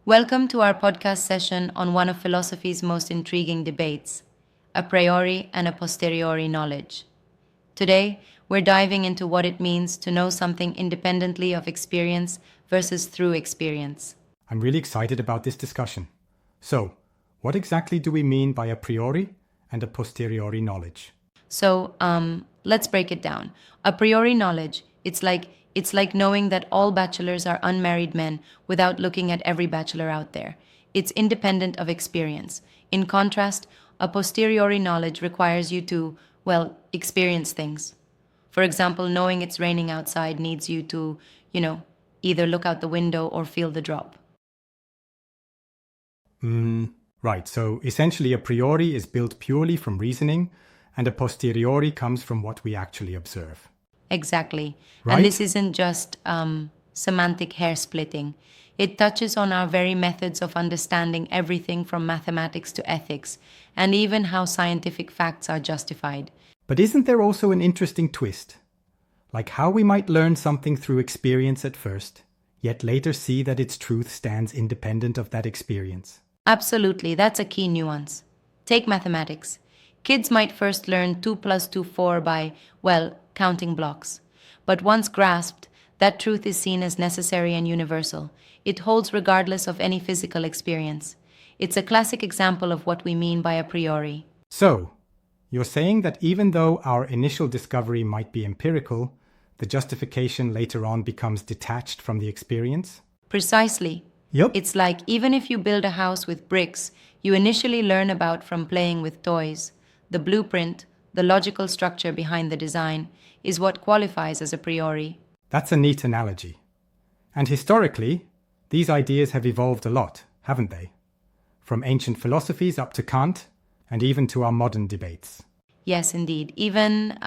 Welcome to our podcast session on one of philosophy's most intriguing debates, a priori and a posteriori knowledge. Today, we're diving into what it means to know something independently of experience versus through experience. I'm really excited about this discussion. So, what exactly do we mean by a priori and a posteriori knowledge? Let's break it down. A priori knowledge, it's like knowing that all bachelors are unmarried men without looking at every bachelor out there. It's independent of experience. In contrast, a posteriori knowledge requires you to, experience things. For example, knowing it's raining outside needs you to, either look out the window or feel the drop. Right, so essentially a priori is built purely from reasoning, and a posteriori comes from what we actually observe. Exactly. Right? And this isn't just semantic hair splitting. It touches on our very methods of understanding everything from mathematics to ethics, and even how scientific facts are justified. But isn't there also an interesting twist? Like how we might learn something through experience at first, yet later see that its truth stands independent of that experience. Absolutely, that's a key nuance. Take mathematics. Kids might first learn 2 plus 2 4 by, counting blocks. But once grasped, that truth is seen as necessary and universal. It holds regardless of any physical experience. It's a classic example of what we mean by a priori. So, you're saying that even though our initial discovery might be empirical, the justification later on becomes detached from the experience? Precisely. Yep. It's like even if you build a house with bricks, you initially learn about from playing with toys. The blueprint, the logical structure behind the design, is what qualifies as a priori. That's a neat analogy. And historically, these ideas have evolved a lot, haven't they? From ancient philosophies up to Kant, and even to our modern debates. Yes, indeed. Even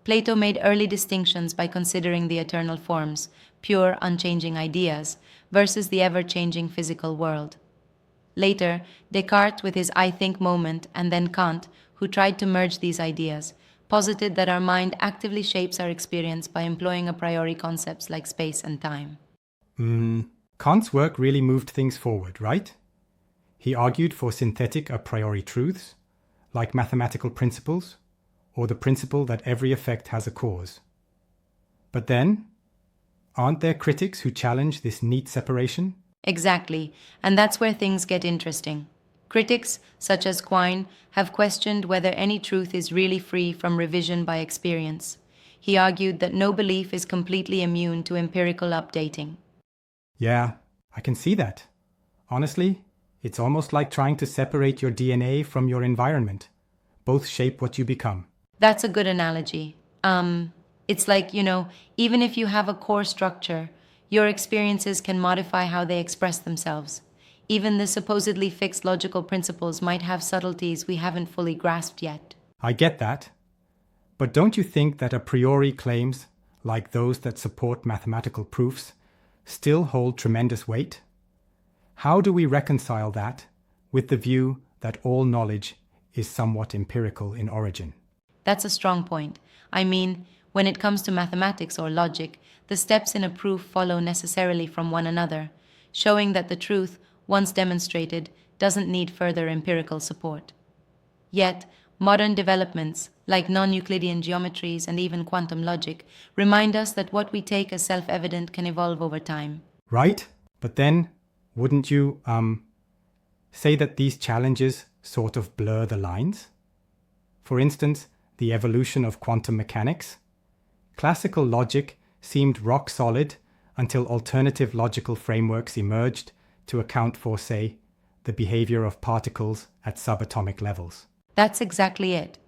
Plato made early distinctions by considering the eternal forms, pure, unchanging ideas, versus the ever-changing physical world. Later, Descartes with his I think moment, and then Kant, who tried to merge these ideas, posited that our mind actively shapes our experience by employing a priori concepts like space and time. Kant's work really moved things forward, right? He argued for synthetic a priori truths, like mathematical principles, or the principle that every effect has a cause. But then, aren't there critics who challenge this neat separation? Exactly, and that's where things get interesting. Critics, such as Quine, have questioned whether any truth is really free from revision by experience. He argued that no belief is completely immune to empirical updating. Yeah, I can see that. Honestly, it's almost like trying to separate your DNA from your environment. Both shape what you become. That's a good analogy. It's like, even if you have a core structure, your experiences can modify how they express themselves. Even the supposedly fixed logical principles might have subtleties we haven't fully grasped yet. I get that. But don't you think that a priori claims, like those that support mathematical proofs, still hold tremendous weight? How do we reconcile that with the view that all knowledge is somewhat empirical in origin? That's a strong point. I mean, when it comes to mathematics or logic, the steps in a proof follow necessarily from one another, showing that the truth, once demonstrated, doesn't need further empirical support. Yet, modern developments, like non-Euclidean geometries and even quantum logic, remind us that what we take as self-evident can evolve over time. Right? But then, wouldn't you, say that these challenges sort of blur the lines? For instance, the evolution of quantum mechanics. Classical logic seemed rock solid until alternative logical frameworks emerged to account for, say, the behavior of particles at subatomic levels. That's exactly it.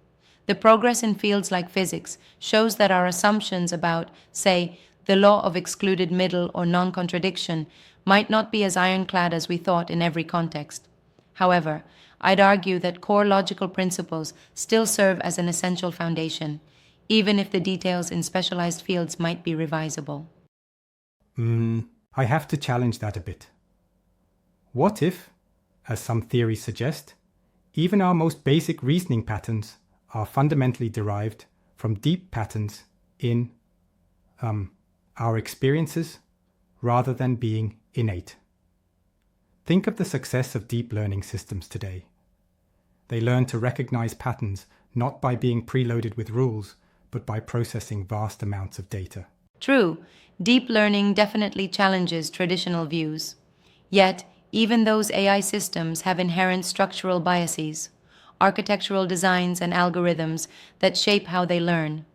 The progress in fields like physics shows that our assumptions about, say, the law of excluded middle or non-contradiction might not be as ironclad as we thought in every context. However, I'd argue that core logical principles still serve as an essential foundation, even if the details in specialized fields might be revisable. I have to challenge that a bit. What if, as some theories suggest, even our most basic reasoning patterns are fundamentally derived from deep patterns in our experiences rather than being innate? Think of the success of deep learning systems today. They learn to recognize patterns not by being preloaded with rules, but by processing vast amounts of data. True, deep learning definitely challenges traditional views. Yet, even those AI systems have inherent structural biases, architectural designs, and algorithms that shape how they learn.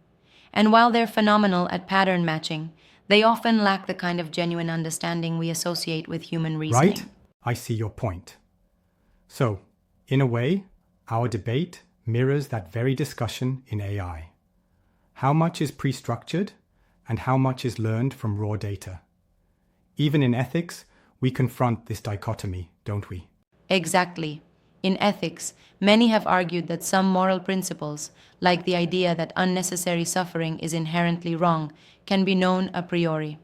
And while they're phenomenal at pattern matching, they often lack the kind of genuine understanding we associate with human reasoning. Right? I see your point. So, in a way, our debate mirrors that very discussion in AI. How much is pre-structured and how much is learned from raw data? Even in ethics, we confront this dichotomy, don't we? Exactly. In ethics, many have argued that some moral principles, like the idea that unnecessary suffering is inherently wrong, can be known a priori.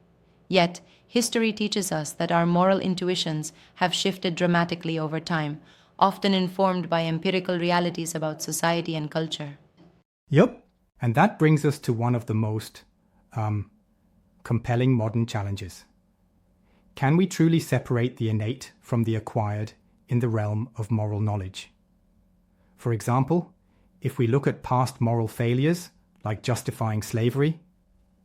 Yet, history teaches us that our moral intuitions have shifted dramatically over time, often informed by empirical realities about society and culture. Yup. And that brings us to one of the most compelling modern challenges. Can we truly separate the innate from the acquired in the realm of moral knowledge? For example, if we look at past moral failures, like justifying slavery,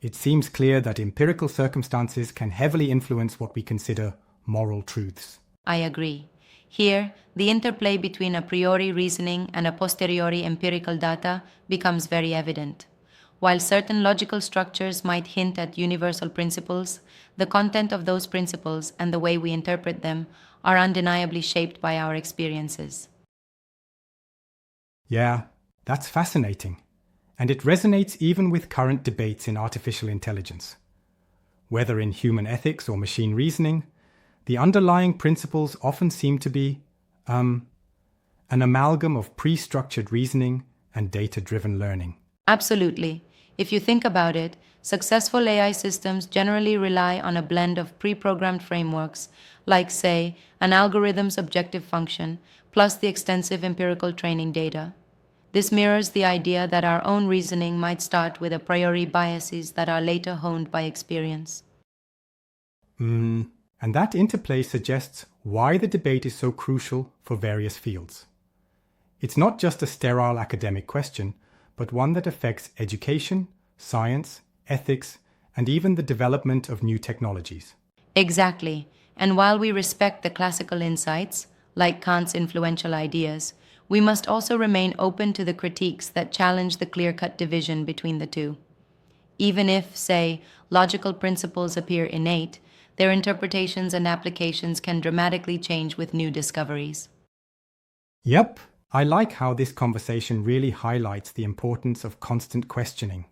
it seems clear that empirical circumstances can heavily influence what we consider moral truths. I agree. Here, the interplay between a priori reasoning and a posteriori empirical data becomes very evident. While certain logical structures might hint at universal principles, the content of those principles and the way we interpret them are undeniably shaped by our experiences. Yeah, that's fascinating. And it resonates even with current debates in artificial intelligence. Whether in human ethics or machine reasoning, the underlying principles often seem to be an amalgam of pre-structured reasoning and data-driven learning. Absolutely. If you think about it, successful AI systems generally rely on a blend of pre-programmed frameworks, like, say, an algorithm's objective function, plus the extensive empirical training data. This mirrors the idea that our own reasoning might start with a priori biases that are later honed by experience. And that interplay suggests why the debate is so crucial for various fields. It's not just a sterile academic question, but one that affects education, science, ethics, and even the development of new technologies. Exactly. And while we respect the classical insights, like Kant's influential ideas, we must also remain open to the critiques that challenge the clear-cut division between the two. Even if, say, logical principles appear innate, their interpretations and applications can dramatically change with new discoveries. Yep, I like how this conversation really highlights the importance of constant questioning.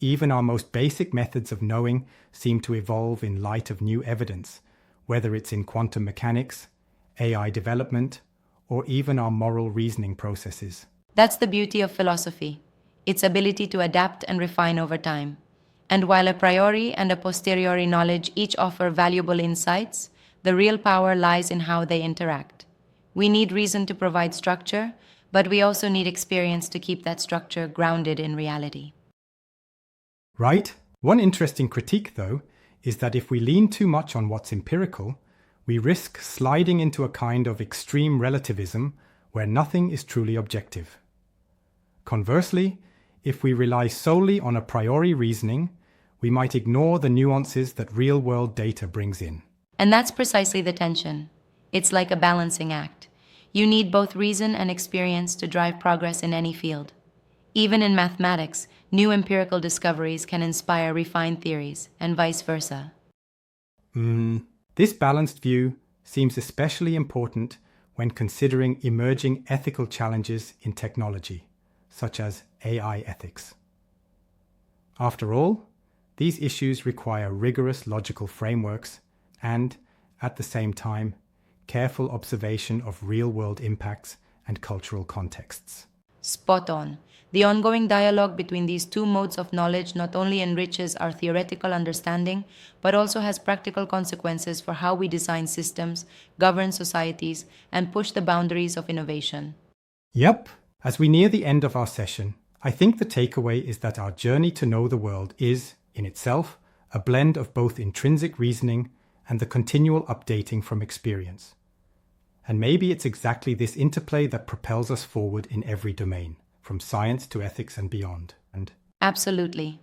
Even our most basic methods of knowing seem to evolve in light of new evidence, whether it's in quantum mechanics, AI development, or even our moral reasoning processes. That's the beauty of philosophy, its ability to adapt and refine over time. And while a priori and a posteriori knowledge each offer valuable insights, the real power lies in how they interact. We need reason to provide structure, but we also need experience to keep that structure grounded in reality. Right? One interesting critique, though, is that if we lean too much on what's empirical, we risk sliding into a kind of extreme relativism where nothing is truly objective. Conversely, if we rely solely on a priori reasoning, we might ignore the nuances that real-world data brings in. And that's precisely the tension. It's like a balancing act. You need both reason and experience to drive progress in any field. Even in mathematics, new empirical discoveries can inspire refined theories, and vice versa. This balanced view seems especially important when considering emerging ethical challenges in technology, such as AI ethics. After all, these issues require rigorous logical frameworks and, at the same time, careful observation of real-world impacts and cultural contexts. Spot on. The ongoing dialogue between these two modes of knowledge not only enriches our theoretical understanding, but also has practical consequences for how we design systems, govern societies, and push the boundaries of innovation. Yep. As we near the end of our session, I think the takeaway is that our journey to know the world is, in itself, a blend of both intrinsic reasoning and the continual updating from experience. And maybe it's exactly this interplay that propels us forward in every domain, from science to ethics and beyond. And Absolutely.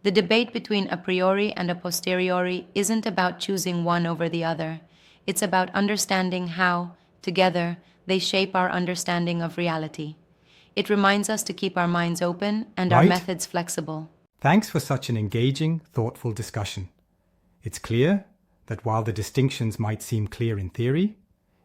The debate between a priori and a posteriori isn't about choosing one over the other. It's about understanding how, together, they shape our understanding of reality. It reminds us to keep our minds open and our Right. methods flexible. Thanks for such an engaging, thoughtful discussion. It's clear that while the distinctions might seem clear in theory,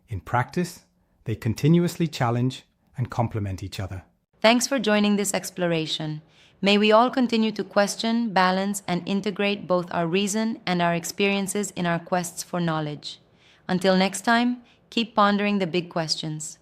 in practice, they continuously challenge and complement each other. Thanks for joining this exploration. May we all continue to question, balance, and integrate both our reason and our experiences in our quests for knowledge. Until next time, keep pondering the big questions.